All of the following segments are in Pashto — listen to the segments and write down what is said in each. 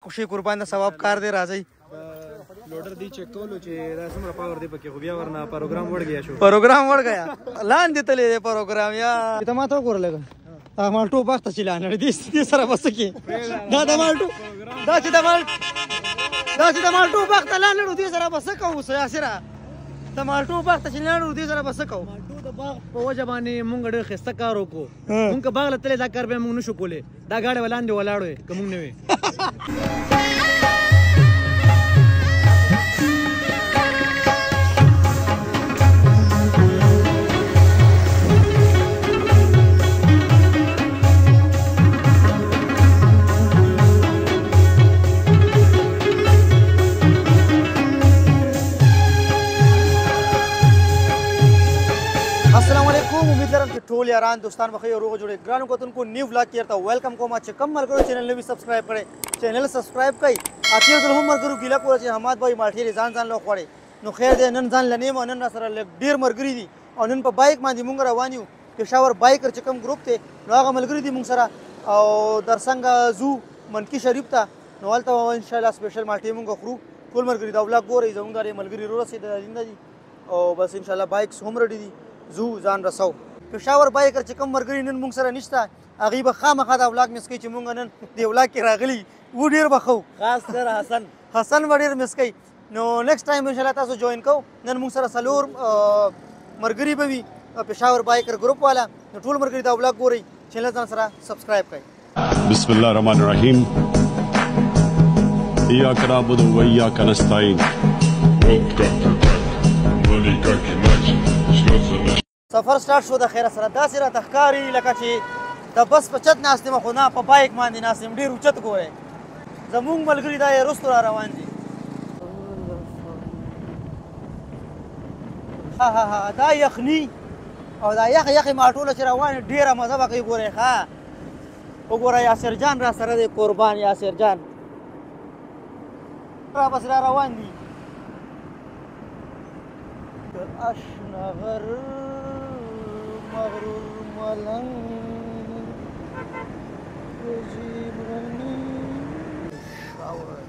خوشي قربان د ثواب کار دی راځي لوډر دی چیک کولو چې دا څومره پاور دی پکې خو بیا ورنه پروګرام وړ گیا شو پروګرام وړ گیا لاندې تلې پروګرام یا ته ما ته وګورل دا مالټو وخت چې لاندې دې سره بس کې دا د مالټو دا چې د مالټو وخت لاندې دې سره بس کوو سره د مالټو وخت چې لاندې دې سره بس کوو مالټو د باغ په وجه باندې مونږ ډېر خسته کار وکړو مونږ باغ لته دا کار به مونږ نشو کولې دا گاډي ولاندې ولاړو کوم نه وي امید لرم چې ټول یاران دوستان بخیر او روغ جوړې ګرانو کتونکو نیو ولاګ کې ته ویلکم کوم چې کم ملګرو چینل نوی سبسکرایب کړئ چینل سبسکرایب کړئ اته ځل هم ملګرو ګیلا کوله چې حماد بھائی مالټي ځان لو خوړې نو خیر دې نن ځان لنیم او نن سره ډیر مرګري دي او نن په بایک باندې مونږ روان یو پېښور بایکر چې کوم ګروپ ته نو هغه ملګري دي مونږ سره او درسنګ زو منکی شریف ته نو ولته ان شاء الله سپیشل مالټي مونږ خورو ټول ملګري دا ولاګ ګوري زموږ د ملګري رو رسید زنده دي او بس ان شاء الله بایکس هم ریډي دي زو ځان رسو پېښور بایکر چې کوم مرګري نن مونږ سره نشته هغې به خامخا دا ولاګ مس کوي چې مونږ نن دې ولاګ کې راغلي و ډېر به ښه خاص کر حسن به ډېر مس کوي نو نیکسټ ټایم انشاءالله تاسو جوین کوو نن مونږ سره څلور مرګري به وي پېښور بایکر ګروپ والا نو ټول مرګري دا ولاګ ګورئ چینل ځان سره سبسکرایب کړئ بسم الله الرحمن الرحیم ایاک نعبد و ایاک نستعین سفر سٹارټ شو د خیره سره داسې راته ښکاري لکه چې د بس په چت ناست یم خو نه په بایک باندې ناست یم ډېر اوچت ګورئ زمونږ ملګري دا یې رستو را روان دي دا یخني او دا یخې ماټوله چې روانې ډېره مزه به کوي ګورئ ښه وګوره یاسر جان را سره دی قربان یاسر جان را پسې را روان دي اشنا غر مغرور ملنگ عجیب رنگی شاور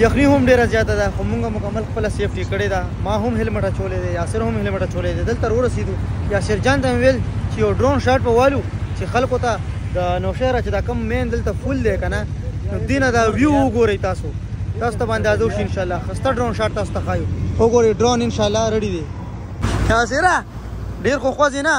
یخني هم ډېره زیاته ده خو مونږ مکمل خپله سیفټي کړې ده ما هم هیلمټ اچولی دی یاسر هم هیلمټ اچولی دی دلته ورسېدو یاسر جان ته مې ویل چې یو ډرون شاټ به والو چې خلکو ته د نوشهره چې دا کم مین دلته فول دی که نه نو دې نه دا ویو وګورئ تاسو ته به اندازه وشي انشاءالله ښایسته ډرون شاټ تاسو ته ښایو وګورئ ډرون انشاءالله ریډي دی یاسره ډېر خو خوځې نه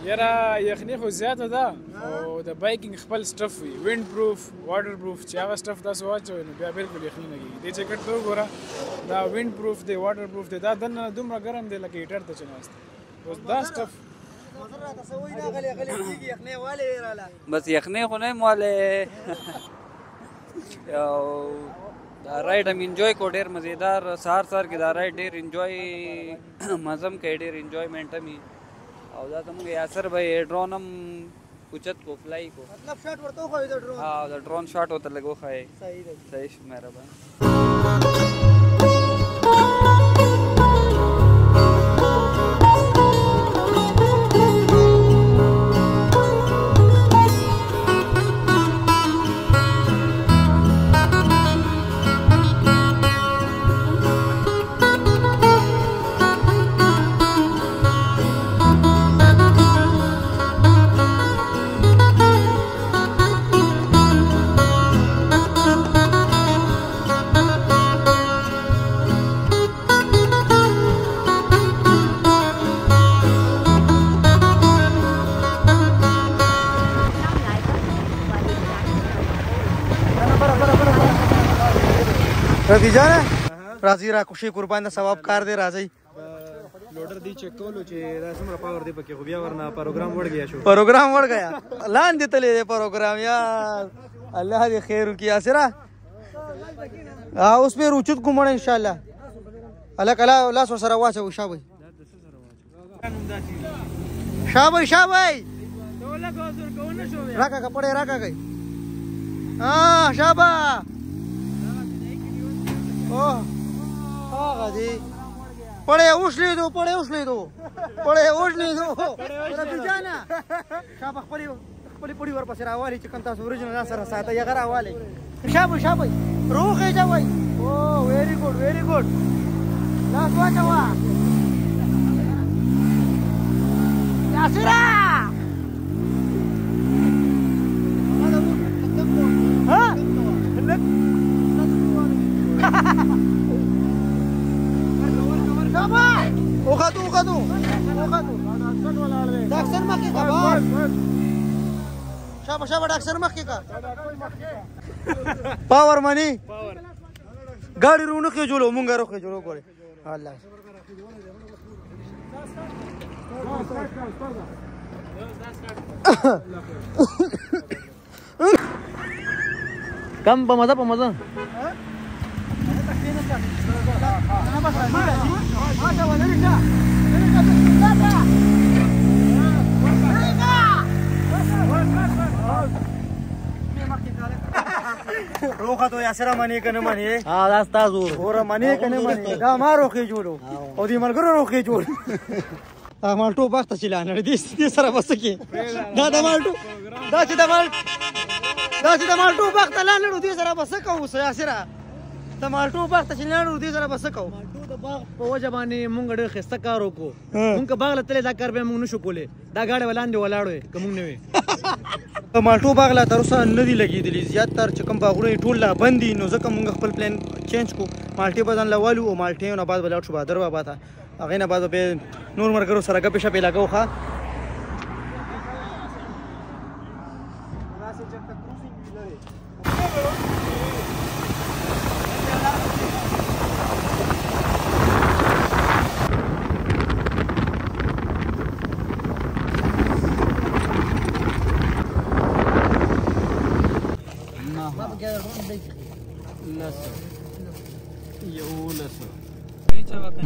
یاره یخني خو زیاته ده او د بایکینګ خپل سټف وي وینډ پروف واټر پروف چې هغه سټف تاسو واچوئ نو بیا بالکل یخني نه کېږي دې جیکټ ته وګوره دا وینډ پروف دی واټر پروف دی دا دننه دومره ګرم دی لکه هیټر ته چې ناست اوس دا سټف بس یخني خو نه یم والی او دا رایډ هم انجوی کو ډېر مزیدار سهار کې دا رایډ ډېر انجوی مزه هم کوي ډېر انجویمنټ هم او دا زموږ یاسر بھائی ډرون هم اوچت کو فلای کو مطلب شاټ ورته وښایو د ډرون دا ډرون شاټ ورته لږ وښایې صحیح دی صحیح شو مهربان رفیع جان راځي را کوشي قربان د ثواب کار دی راځي لوډر دی چیک کولو چې دا څومره پاور دی پکې خو بیا ورنه پروګرام وړ گیا شو پروګرام وړ گیا لاندې تللی دی پروګرام یار الله دې خیر وکړي یاسره اوس به روچت کومړ ان شاء الله الله کلا لاس سره واچو شابه شابه راکا کپڑے راکا گئی ہاں شابه اوه هغه دی پڑے اوش لیدو رفیع جانا شابه خپلې پړي ورپسې راوالي چې کوم تاسو اوریجنل سره ساته یې هغه راوالئ شابه روغ یې جوئ او ویری ګوډ لاس واچوه یاسره وخذوا داکسن مخکې کا بس شابه داکسن مخکې کا پاور منی गाड़ी रू नखे जोलो मुंगा रोखे जोलो करे अल्लाह कम पमजा रोखा तो यासरा मने कने मने हां रास्ता जोर और मने कने मने गा मा रोखे जोलो ओ दी मलगरो रोखे जोल माल्टो बात चलान दे सरा बस के दादा माल्टो बात लान दे सरा बस को यासरा د مالټو باغ ته چې لاړو دې سره به څه کوو مالټو د باغ په وجه باندې مونږ ډېر ښایسته کار وکړو مونږ که باغ له تللی دا کار بیا مونږ نشو کولی دا ګاډی به لاندې ولاړ وی که مونږ نه وی د مالټو باغ لا تر اوسه نه دي لګېدلي زیات تر چې کوم باغونه یې ټول لا بند دي نو ځکه مونږ خپل پلان چینج کړو مالټې به ځان له والو او مالټې نه بعد به لاړ شو بهادر بابا ته هغې نه بعد به بیا نور ملګرو سره ګپې شپې لګو ښه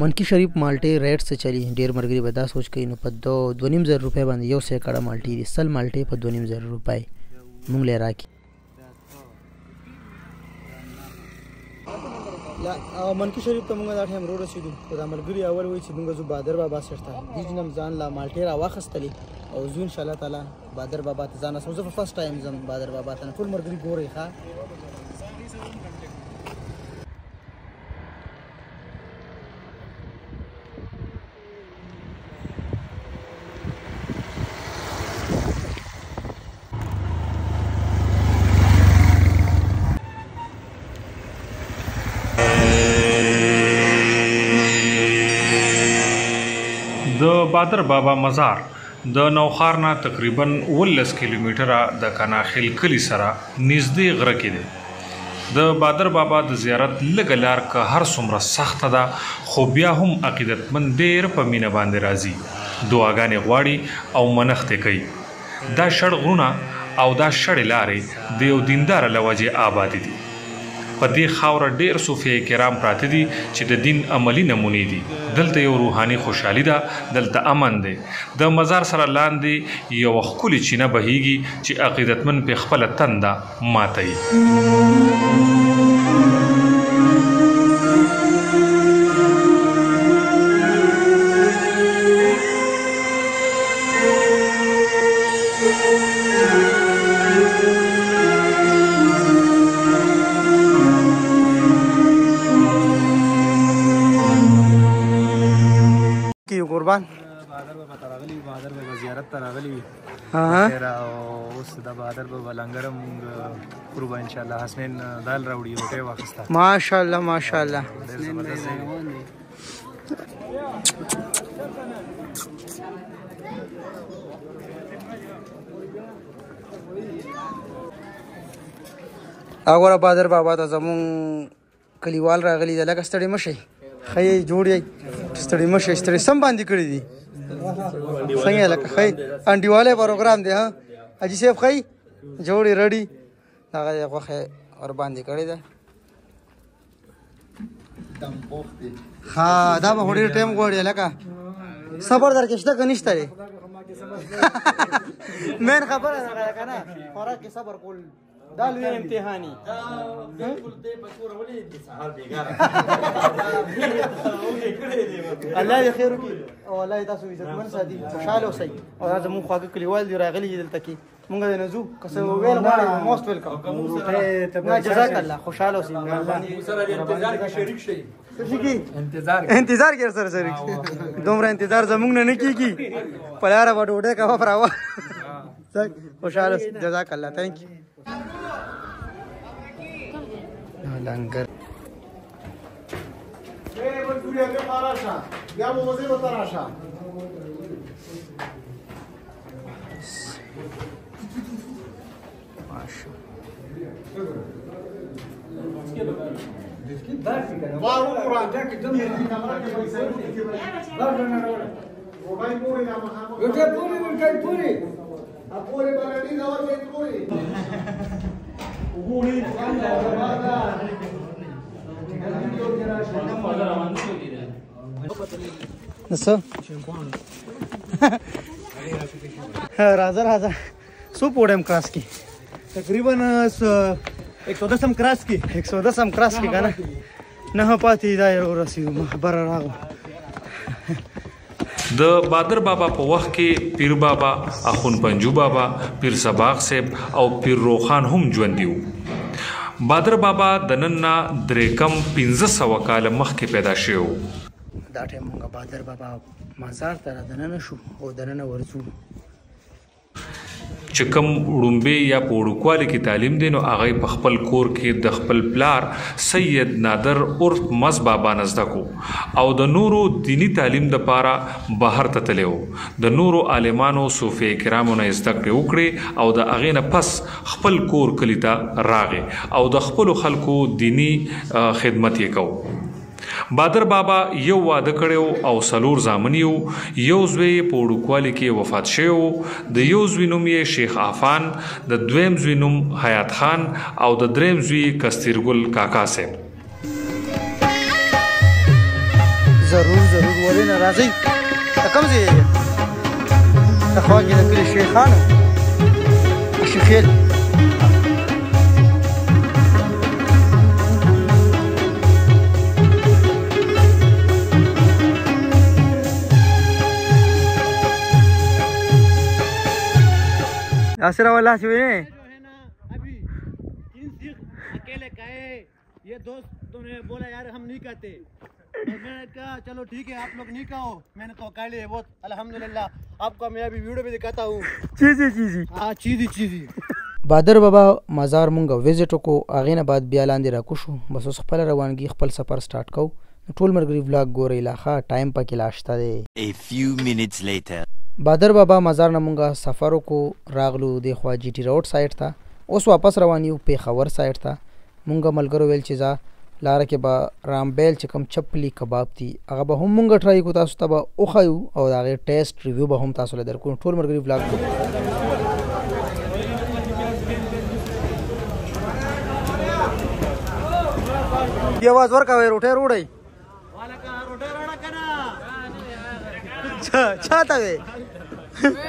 منکی شریف مالټې ریټ څه چلی ډیر مرګري به دا سوچ کوي نو په 2.5 روپۍ باندې یو سیکړه مالټې دي سل مالټې په 2.5 روپۍ مونږ لې راکې لا منکی شریف ته مونږ دا ټایم رو رسیدو خو دا ملګري اول وایي چې مونږ زو بادر بابا سره هیڅ نم ځان لا مالټې را واخستلې او زو ان شاء الله تعالی بادر بابا ته ځان اسمه زه فرست ټایم زم بادر بابا ته ټول مرګري ګوري ښا د بادر بابا مزار د نوخار نه تقریبا 19 کیلومتره د کناخیل کلی سره نږدې غره کې دی د بادر بابا د زیارت لګلار که هر څومره سخت ده خو بیا هم عقیدتمند ډېر په مینه باندې راځي دعاګانې غواړي او منښتې کوي دا شړ غرونه او دا شړې لارې د یو دیندار له وجې آبادې دي په دې خاوره ډېر صوفیه کرام پراته دي چې د دین عملی نمونې دي دلته یو روحاني خوشحالي ده دلته امن دی د مزار سره لاندې یو ښکلې چینه بهیږي چې عقیدتمند پې خپله تنده ماتوي قربان بادر بابا تراغلی بادر بابا زیارت تراغلی ها اوس د بادر بابا لنګرم قربان ان شاء الله حسنین دال راوړي روټه واخسته ماشاءالله اګوره بادر بابا ته زمون کلیوال راغلي دي لکه ستړي مه شئ ښه یې جوړ یې ستړي مه شئ ستړي سم باندې کړي دي څنګه یې لکه ښه انډیوالی پروګرام دی ها حاجي صاحب ښه جوړ یې رډي هغه یې غوښه ور باندې کړې ده ها دا به خو ډېر ټایم غواړي لکه صبر درکې شته که نشته دی مین خبره ده که نه خوراک کې صبر کول دا لوی امتحاني الله دې خیر وکړي او الله دې تاسو عزتمن ساتي خوشحاله اوسئ او دا زموږ خواږه کلیوال دي راغلي دي دلته کې مونږ دې نه ځو که څه ویل غواړئ موست ویلکم جزاک الله خوشحاله اوسئ انتظار کې سره شریک دومره انتظار زمونږ نه کېږي په لاره به ډوډۍ کوه پراوه خوشحاله جزاک الله تھینک یو لنګر राजा सो पोडियम क्रॉस की तकरीबन 110 क्रॉस की 110 क्रॉस की गाना نه پاتې دا یو رسیدو خبر راغو د بادر بابا په وخت کې پیر بابا اخون پنجو بابا پیر سباق صاحب او پیر روخان هم ژوند دي بادر بابا د نن نه درې کم 1500 کال مخکې پیدا شوی دا ټیم موږ بادر بابا مزار ته دننه شو او دننه ورځو چې کوم وړومبې یا په وړوکوالي کې تعلیم دی نو هغه په خپل کور کې د خپل پلار سید نادر عرف مز بابا نزده کو او د نورو دینی تعلیم د پاره بهر ته تللی و د نورو عالمانو صوفي کرامو نه زده کړې وکړې او د هغې نه پس خپل کور کلي ته راغې او د خپلو خلکو دینی خدمت یې کو بادر بابا یو واده کړو او سلور زامنیو یو زوی په وړوکوالي کې وفات شوی د یو زوی نوم یې شیخ عفان د دویم زوی نوم حیات خان او د دریم زوی کستیرګل کاکا صاحب ضرور ولې نه راځئ ته کوم ځای یې ته خواږه د کلي شیخ خان شیخیل आसरा वाला से ने अभी 3 सिख अकेले कहे ये दोस्तों ने बोला यार हम नहीं कहते और मैंने कहा चलो ठीक है आप लोग नहीं कहो मैंने तो अकेले बहुत अल्हम्दुलिल्लाह आपको मैं अभी वीडियो भी दिखाता हूँ चीज़ी हाँ चीज़ी بادر بابا مزار مونږ وزټ کو اغه نه بعد بیا لاندې را کوشو بس اوس خپل روانګي خپل سفر سٹارټ کو ټول مرګري ولاګ ګورې لاخه ټایم پکې لاشته دی A few minutes later بادر بابا مزار نه مونږه سفر کو راغلو د خوا جی ټی روډ سایډ ته اوس واپس روانیو په خبر سایډ ته مونږه ملګرو ویل چې ځا لار کې با رامبیل چې کوم چپلی کباب دي هغه به هم مونږه ټرای کو تاسو ته به اوخایو او دا ټیسټ ریویو به هم تاسو له درکو ټول مرګري ولاګ دی आवाज ورکاوي روټه روړی वाला का रोटा रोड़ा कना چاته وي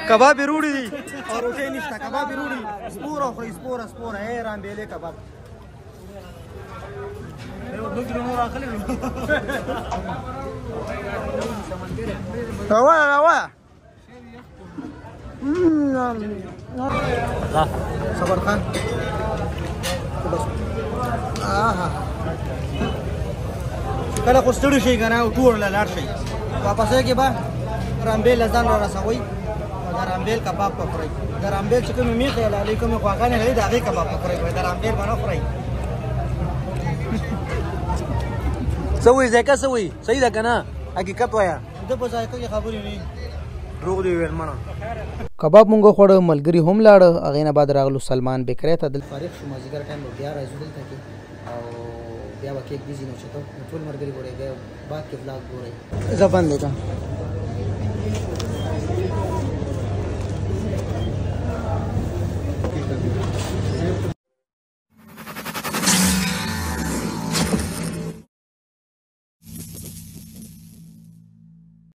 کباب روړی دي او روټه نشته کباب روړی سپور او سپور اے رام بیلې کباب یو دوه نور اخلي راوا صبر خان کله خو ستړي شي کنه او ټول لاړ شي واپس کې با رامبیل ځان را رسوي دا رامبیل کباب پخړی دا رامبیل چې کوم میخه علیکم خواغانه لري دا غي کباب پخړی دا رامبیل باندې خوري سوي ځکه سوي صحیح ده کنه حقیقت وایا د په ځای کې خبرې نه دروغ دی ویل منه کباب مونږ خوړ ملګری هم لاړ اغه نه بعد راغلو سلمان بکری ته دل فارغ شو مازیګر ټایم بیا راځو دلته کې او بیا به کیک بیزي نو چې ټول مرګري ګورئ بیا بعد کې vlog ګورئ زه بندې کړم